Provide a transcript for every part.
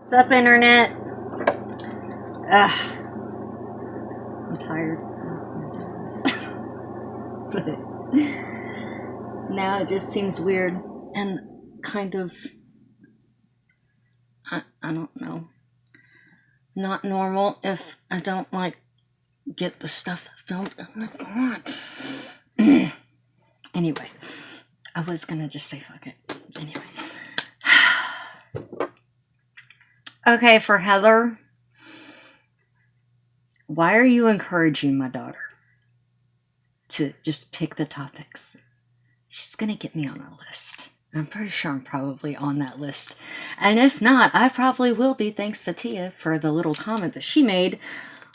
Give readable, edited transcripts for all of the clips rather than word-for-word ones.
What's up, internet? Ugh. I'm tired. But now it just seems weird and kind of, I don't know, not normal if I don't, like, get the stuff filmed. Oh my god. Anyway, I was gonna just say fuck it. Anyway. Okay, for Heather, why are you encouraging my daughter to just pick the topics? She's gonna get me on a list. I'm pretty sure I'm probably on that list. And if not, I probably will be, thanks to Tia for the little comment that she made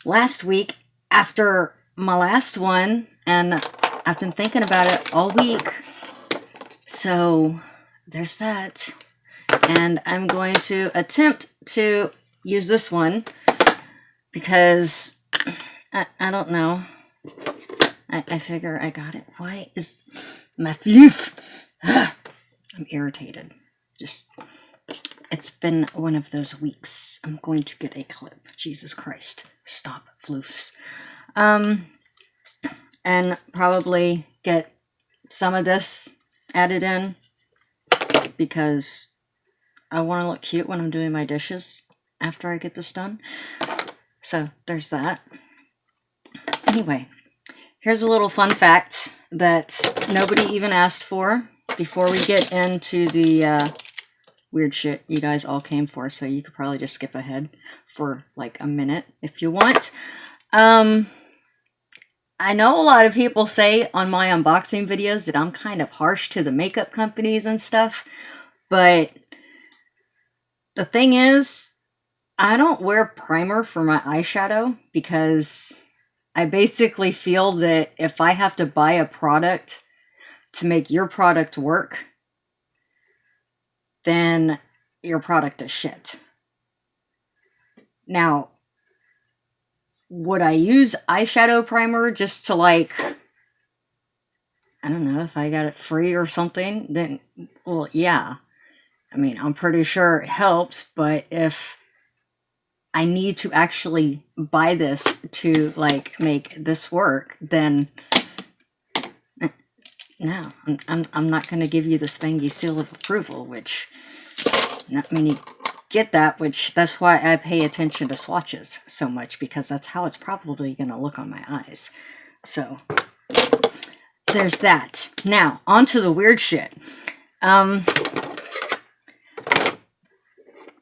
last week after my last one. And I've been thinking about it all week. So there's that. And I'm going to attempt to use this one because I don't know. I figure I got it. Why is my floof? I'm irritated. Just, it's been one of those weeks. I'm going to get a clip. Jesus Christ. Stop floofs. And probably get some of this added in because I want to look cute when I'm doing my dishes after I get this done. So there's that. Anyway, here's a little fun fact that nobody even asked for before we get into the weird shit you guys all came for, so you could probably just skip ahead for like a minute if you want. I know a lot of people say on my unboxing videos that I'm kind of harsh to the makeup companies and stuff, but the thing is, I don't wear primer for my eyeshadow because I basically feel that if I have to buy a product to make your product work, then your product is shit. Now, would I use eyeshadow primer just to, like, I don't know, if I got it free or something, then, well, yeah. I mean, I'm pretty sure it helps, but if I need to actually buy this to, like, make this work, then no, I'm not going to give you the Spangies seal of approval, which not many get that, which that's why I pay attention to swatches so much, because that's how it's probably going to look on my eyes. So there's that. Now, on to the weird shit.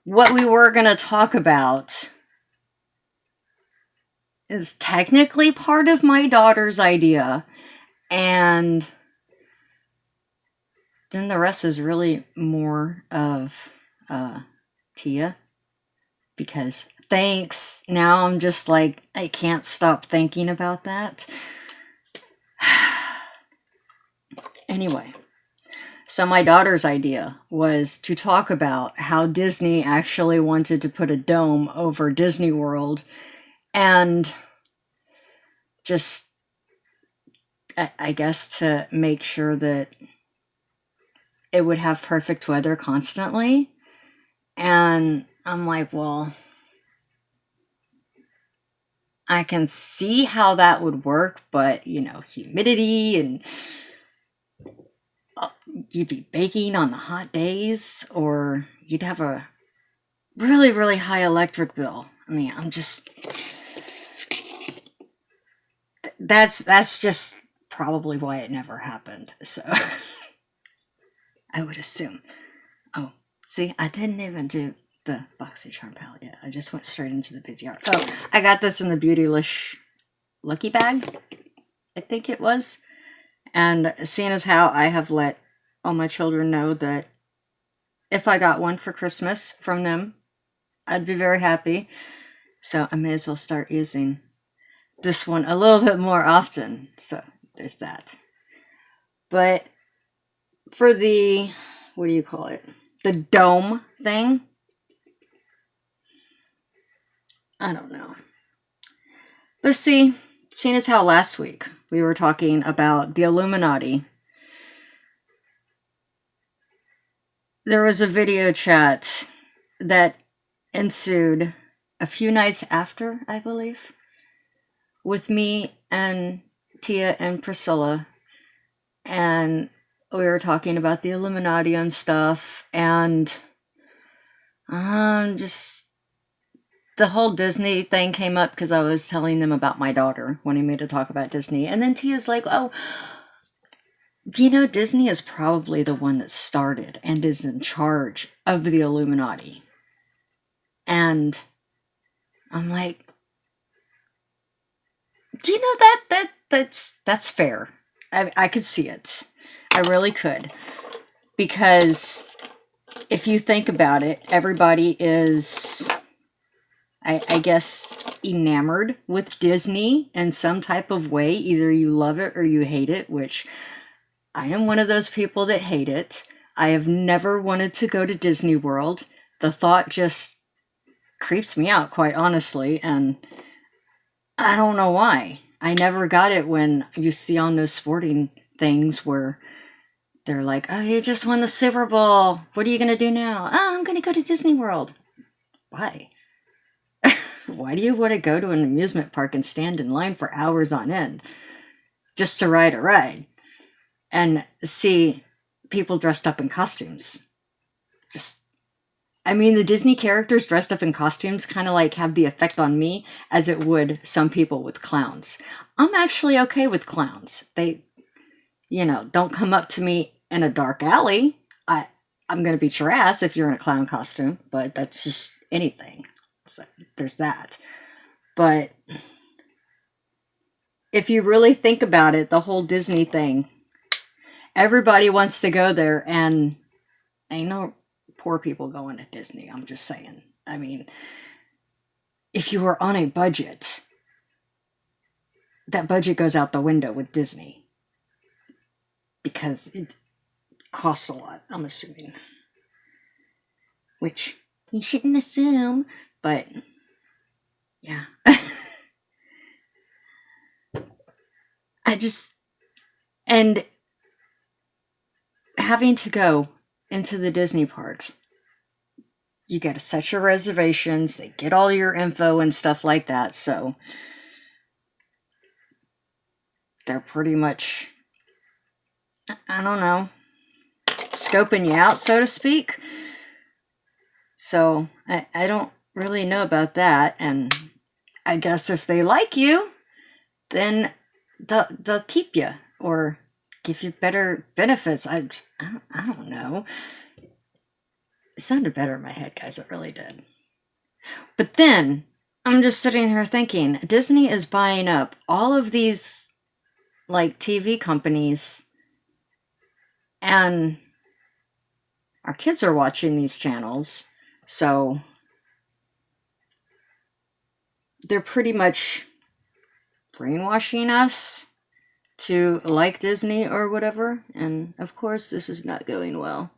What we were going to talk about is technically part of my daughter's idea, and then the rest is really more of Tia, because thanks, now I'm just like, I can't stop thinking about that. Anyway, so my daughter's idea was to talk about how Disney actually wanted to put a dome over Disney World, and just, I guess, to make sure that it would have perfect weather constantly. And I'm like, well, I can see how that would work, but, you know, humidity, and you'd be baking on the hot days, or you'd have a really, really high electric bill. I mean, I'm just, that's just probably why it never happened. So I would assume. Oh, see, I didn't even do the BoxyCharm palette yet. I just went straight into the Busy Art. Oh, I got this in the Beautylish Lucky Bag, I think it was. And seeing as how I have let all my children know that if I got one for Christmas from them, I'd be very happy. So I may as well start using this one a little bit more often. So there's that. But for the, what do you call it? The dome thing? I don't know. But see, seeing as how last week we were talking about the Illuminati, there was a video chat that ensued a few nights after, I believe, with me and Tia and Priscilla, and we were talking about the Illuminati and stuff, and just the whole Disney thing came up because I was telling them about my daughter, wanting me to talk about Disney, and then Tia's like, oh, you know, Disney is probably the one that started and is in charge of the Illuminati. And I'm like, do you know that's fair. I could see it. I really could. Because if you think about it, everybody is, I guess, enamored with Disney in some type of way. Either you love it or you hate it, which I am one of those people that hate it. I have never wanted to go to Disney World. The thought just creeps me out, quite honestly, and I don't know why. I never got it when you see on those sporting things where they're like, oh, you just won the Super Bowl. What are you going to do now? Oh, I'm going to go to Disney World. Why? Why do you want to go to an amusement park and stand in line for hours on end just to ride a ride and see people dressed up in costumes? I mean, the Disney characters dressed up in costumes kind of like have the effect on me as it would some people with clowns. I'm actually okay with clowns. They, don't come up to me in a dark alley. I'm going to beat your ass if you're in a clown costume, but that's just anything. So there's that. But if you really think about it, the whole Disney thing, everybody wants to go there, and ain't no poor people going to Disney. I'm just saying. I mean, if you were on a budget, that budget goes out the window with Disney because it costs a lot, I'm assuming. Which you shouldn't assume, but yeah. And having to go into the Disney parks, you got to set your reservations, they get all your info and stuff like that, so they're pretty much, I don't know, scoping you out, so to speak. So I don't really know about that, and I guess if they like you, then they'll keep you or give you better benefits. I don't know. It sounded better in my head, guys. It really did. But then I'm just sitting here thinking, Disney is buying up all of these like TV companies, and our kids are watching these channels, so they're pretty much brainwashing us to like Disney or whatever, and of course this is not going well.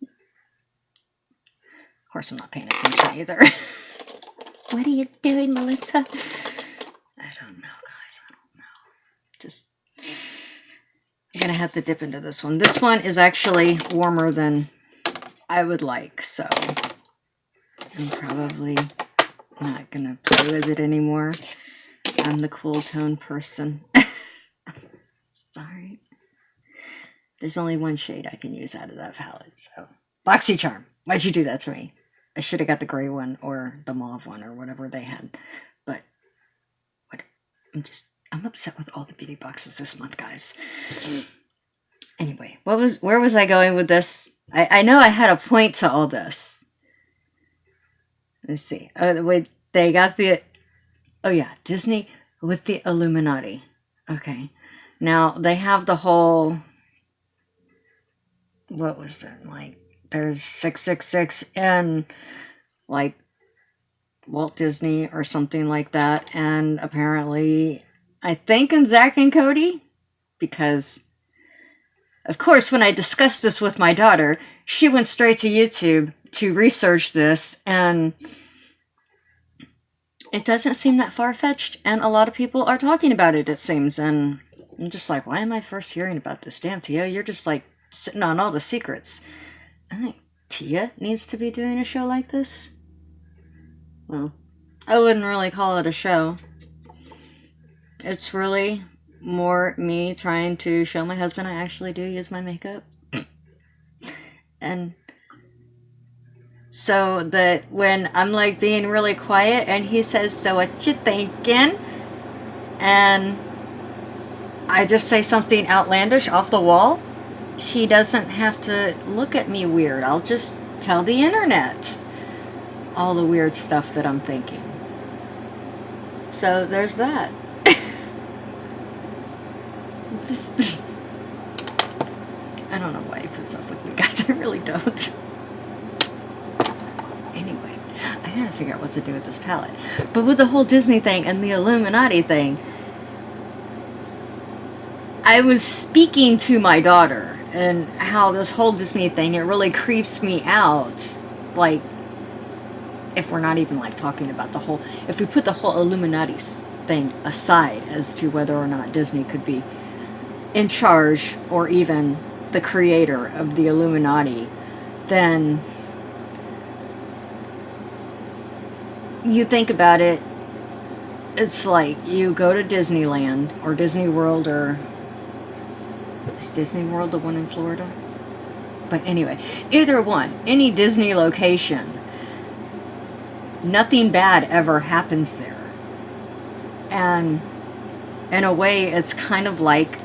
Of course I'm not paying attention either. What are you doing, Melissa? I don't know, guys. I don't know. Just, I'm gonna have to dip into this one. This one is actually warmer than I would like, so I'm probably not gonna play with it anymore. I'm the cool tone person. Sorry. There's only one shade I can use out of that palette, so. BoxyCharm, why'd you do that to me? I should have got the gray one or the mauve one or whatever they had. But what? I'm upset with all the beauty boxes this month, guys. Anyway, where was I going with this? I know I had a point to all this. Let's see. They got the, oh yeah, Disney with the Illuminati. Okay. Now they have the whole, what was it? Like, there's 666 and like Walt Disney or something like that. And apparently, I think in Zach and Cody, because of course, when I discussed this with my daughter, she went straight to YouTube to research this, and it doesn't seem that far-fetched, and a lot of people are talking about it, it seems, and I'm just like, why am I first hearing about this? Damn, Tia, you're just like sitting on all the secrets. I think Tia needs to be doing a show like this. Well, I wouldn't really call it a show. It's really more me trying to show my husband I actually do use my makeup. And so that when I'm like being really quiet and he says, "So what you thinking?" and I just say something outlandish off the wall, he doesn't have to look at me weird. I'll just tell the internet all the weird stuff that I'm thinking. So there's that. I don't know why he puts up with me, guys. I really don't. Anyway, I gotta figure out what to do with this palette. But with the whole Disney thing and the Illuminati thing, I was speaking to my daughter and how this whole Disney thing, it really creeps me out. Like, if we're not even like talking about the whole, if we put the whole Illuminati thing aside as to whether or not Disney could be in charge or even the creator of the Illuminati, then you think about it, it's like you go to Disneyland or Disney World, or is Disney World the one in Florida? But anyway, either one, any Disney location, nothing bad ever happens there. And in a way, it's kind of like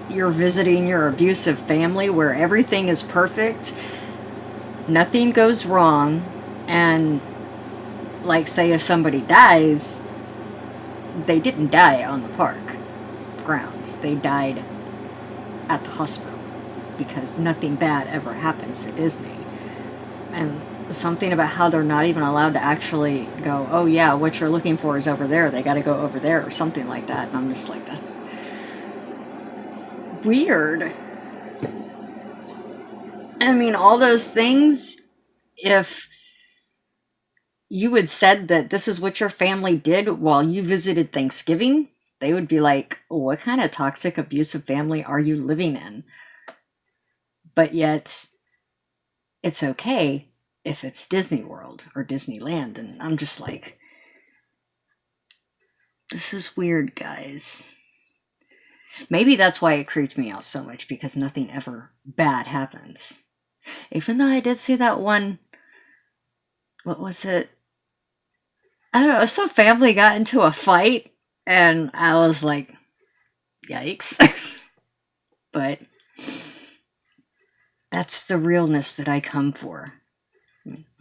you're visiting your abusive family where everything is perfect, nothing goes wrong, and like say if somebody dies, they didn't die on the park grounds, they died at the hospital, because nothing bad ever happens to Disney. And something about how they're not even allowed to actually go, "Oh yeah, what you're looking for is over there, they gotta go over there," or something like that. And I'm just like, that's weird. I mean, all those things, if you had said that this is what your family did while you visited Thanksgiving, they would be like, "What kind of toxic, abusive family are you living in?" But yet, it's okay if it's Disney World or Disneyland. And I'm just like, this is weird, guys. Maybe that's why it creeped me out so much, because nothing ever bad happens. Even though I did see that one, what was it? I don't know, some family got into a fight, and I was like, yikes. But that's the realness that I come for.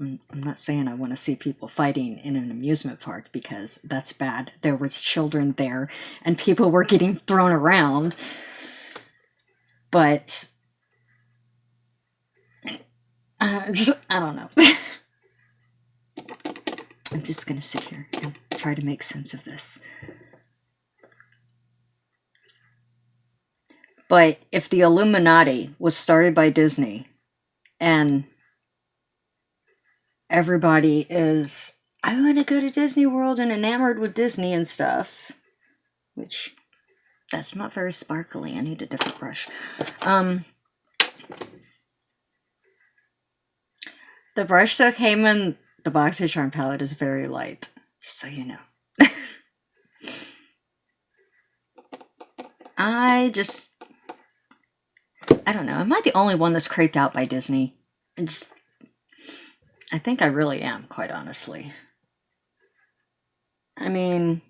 I'm not saying I want to see people fighting in an amusement park, because that's bad. There was children there, and people were getting thrown around. But I don't know. I'm just going to sit here and try to make sense of this. But if the Illuminati was started by Disney, and everybody is, "I want to go to Disney World," and enamored with Disney and stuff, which, that's not very sparkly. I need a different brush. The brush that came in the BoxyCharm palette is very light, just so you know. I don't know. Am I the only one that's creeped out by Disney? I think I really am, quite honestly. I mean,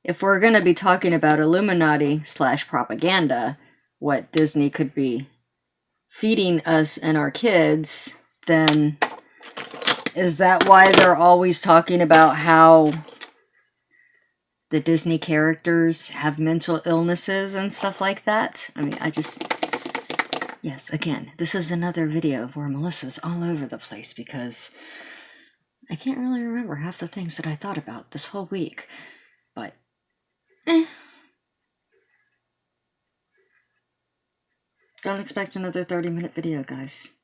if we're going to be talking about Illuminati / propaganda, what Disney could be feeding us and our kids, then is that why they're always talking about how the Disney characters have mental illnesses and stuff like that? I mean, yes, again, this is another video where Melissa's all over the place, because I can't really remember half the things that I thought about this whole week. But, don't expect another 30-minute video, guys.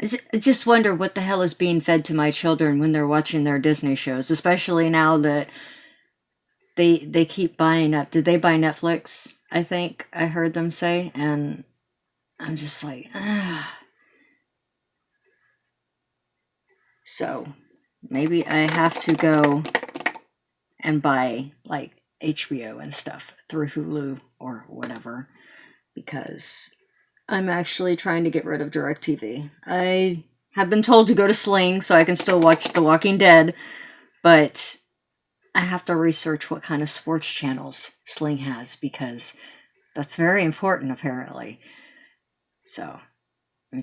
I just wonder what the hell is being fed to my children when they're watching their Disney shows, especially now that they keep buying up. Did they buy Netflix? I think I heard them say, and I'm just like, ah. So maybe I have to go and buy like HBO and stuff through Hulu or whatever, because I'm actually trying to get rid of DirecTV. I have been told to go to Sling so I can still watch The Walking Dead, but I have to research what kind of sports channels Sling has, because that's very important apparently. So,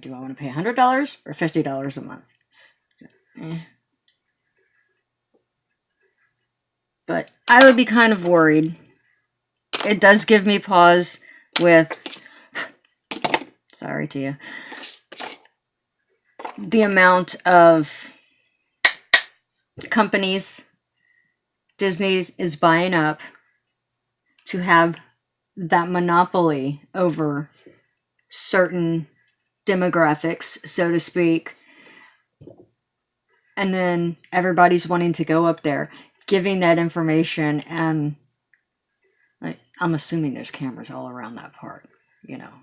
do I want to pay $100 or $50 a month? But I would be kind of worried. It does give me pause with, sorry to you, the amount of companies Disney is buying up to have that monopoly over certain demographics, so to speak. And then everybody's wanting to go up there, giving that information, and I'm assuming there's cameras all around that part,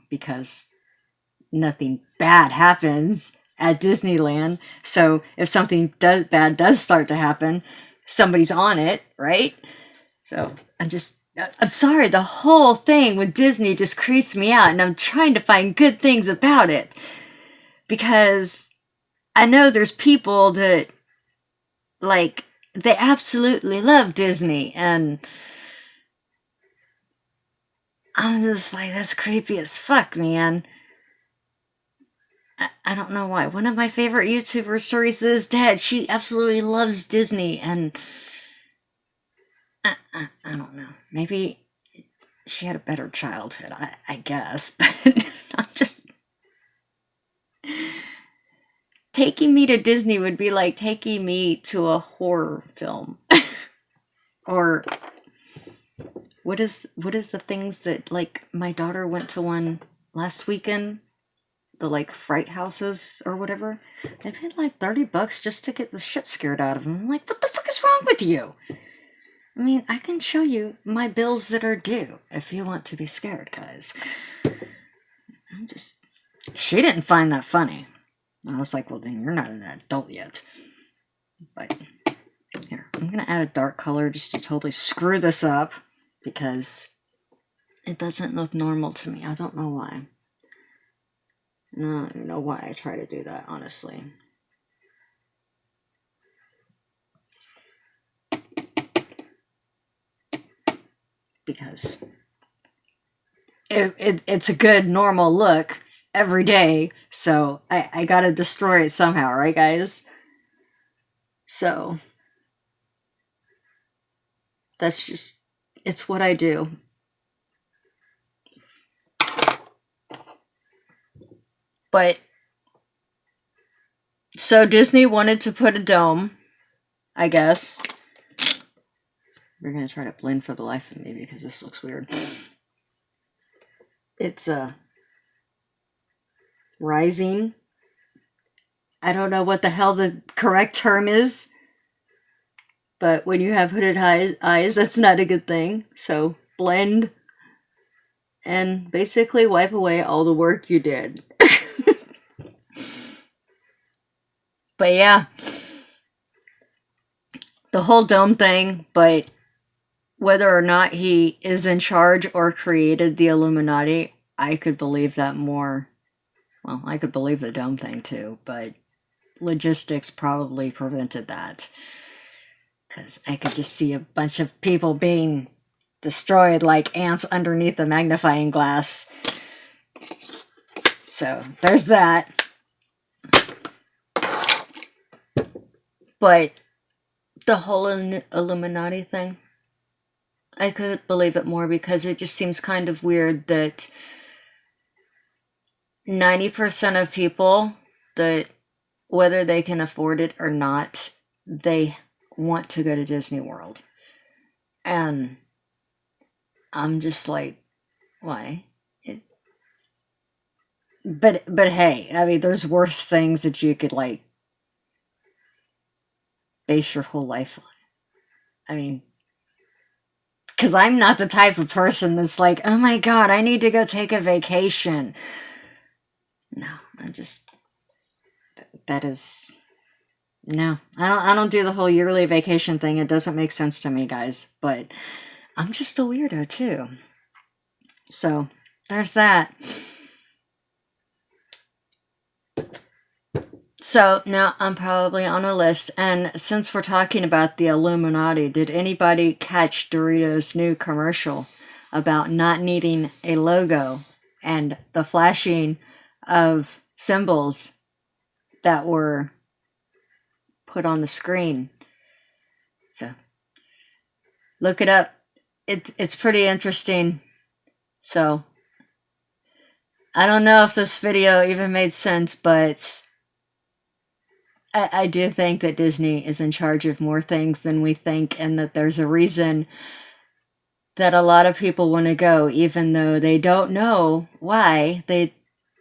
because nothing bad happens at Disneyland. So if something bad does start to happen, somebody's on it, right? So I'm sorry, the whole thing with Disney just creeps me out, and I'm trying to find good things about it, because I know there's people that, like, they absolutely love Disney, and I'm just like, that's creepy as fuck, man. I don't know why. One of my favorite YouTuber stories is Dad. She absolutely loves Disney, and I don't know. Maybe she had a better childhood, I guess. But I'm just... Taking me to Disney would be like taking me to a horror film. Or what is the things that, like, my daughter went to one last weekend, the like fright houses or whatever. They paid like $30 just to get the shit scared out of them. I'm like, what the fuck is wrong with you? I mean, I can show you my bills that are due if you want to be scared, guys. She didn't find that funny. I was like, well, then you're not an adult yet. But here, I'm gonna add a dark color just to totally screw this up, because it doesn't look normal to me. I don't know why. I don't even know why I try to do that, honestly. Because it's a good normal look every day, so I gotta destroy it somehow, right, guys? So that's just, it's what I do. But so Disney wanted to put a dome, I guess. We're gonna try to blend for the life of me because this looks weird. It's rising. I don't know what the hell the correct term is, but when you have hooded eyes, that's not a good thing. So blend and basically wipe away all the work you did. But yeah, the whole dome thing, but whether or not he is in charge or created the Illuminati, I could believe that more. Well, I could believe the dome thing too, but logistics probably prevented that. Because I could just see a bunch of people being destroyed like ants underneath a magnifying glass. So there's that. But the whole Illuminati thing, I could believe it more, because it just seems kind of weird that 90% of people, that whether they can afford it or not, they want to go to Disney World. And I'm just like, why? But hey, I mean, there's worse things that you could, like, base your whole life on. I mean, Because I'm not the type of person that's like, oh my God, I need to go take a vacation. No, I'm just, that is, no, I don't do the whole yearly vacation thing. It doesn't make sense to me, guys. But I'm just a weirdo too. So there's that. So now I'm probably on a list, and since we're talking about the Illuminati, did anybody catch Doritos' new commercial about not needing a logo and the flashing of symbols that were put on the screen? So look it up. It's pretty interesting. So I don't know if this video even made sense, but I do think that Disney is in charge of more things than we think, and that there's a reason that a lot of people want to go, even though they don't know why they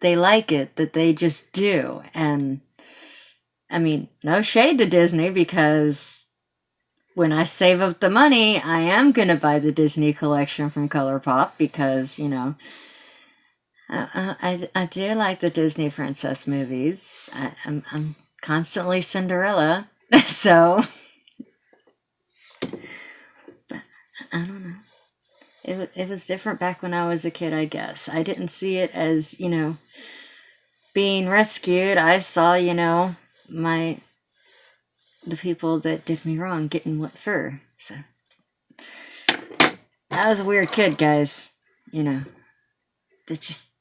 like it, that they just do. And I mean, no shade to Disney, because when I save up the money, I am going to buy the Disney collection from ColourPop, because, you know, I do like the Disney princess movies. I'm constantly Cinderella, so but I don't know. It was different back when I was a kid, I guess. I didn't see it as, you know, being rescued. I saw, you know, the people that did me wrong getting wet fur. So I was a weird kid, guys. You know, it just,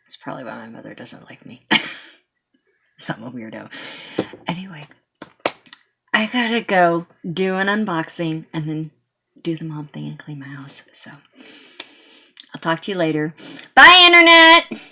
it's probably why my mother doesn't like me. I'm a weirdo. Anyway, I gotta go do an unboxing and then do the mom thing and clean my house. So I'll talk to you later. Bye, Internet!